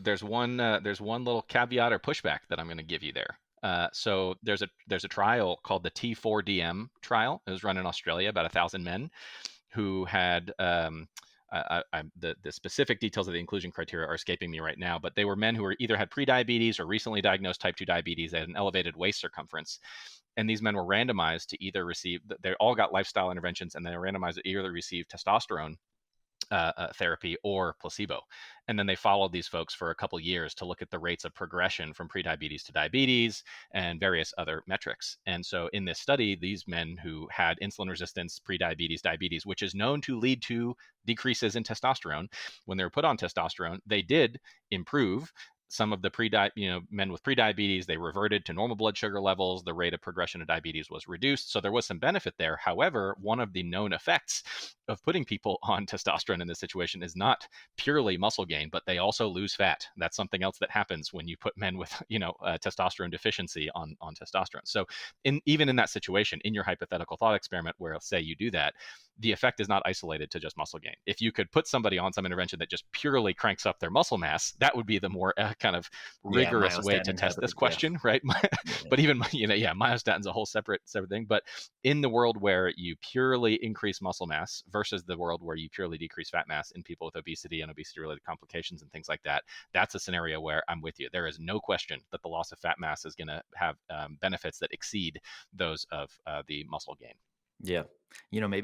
There's one little caveat or pushback that I'm going to give you there. So there's a trial called the T4DM trial. It was run in Australia, about 1,000 men who had the specific details of the inclusion criteria are escaping me right now, but they were men who were either had prediabetes or recently diagnosed type 2 diabetes. They had an elevated waist circumference, and these men were randomized to either receive. They all got lifestyle interventions, and they were randomized to either receive testosterone therapy or placebo. And then they followed these folks for a couple years to look at the rates of progression from prediabetes to diabetes and various other metrics. And so in this study, these men who had insulin resistance, prediabetes, diabetes, which is known to lead to decreases in testosterone, when they were put on testosterone, they did improve. Some of the men with prediabetes, they reverted to normal blood sugar levels. The rate of progression of diabetes was reduced. So there was some benefit there. However, one of the known effects of putting people on testosterone in this situation is not purely muscle gain, but they also lose fat. That's something else that happens when you put men with, testosterone deficiency on testosterone. So even in that situation, in your hypothetical thought experiment where say you do that, the effect is not isolated to just muscle gain. If you could put somebody on some intervention that just purely cranks up their muscle mass, that would be the more kind of Yeah, rigorous way to myostatin test has this yeah. question, right? Yeah. But even, myostatin's a whole separate thing. But in the world where you purely increase muscle mass versus the world where you purely decrease fat mass in people with obesity and obesity-related complications and things like that, that's a scenario where I'm with you. There is no question that the loss of fat mass is going to have benefits that exceed those of the muscle gain. Yeah. Maybe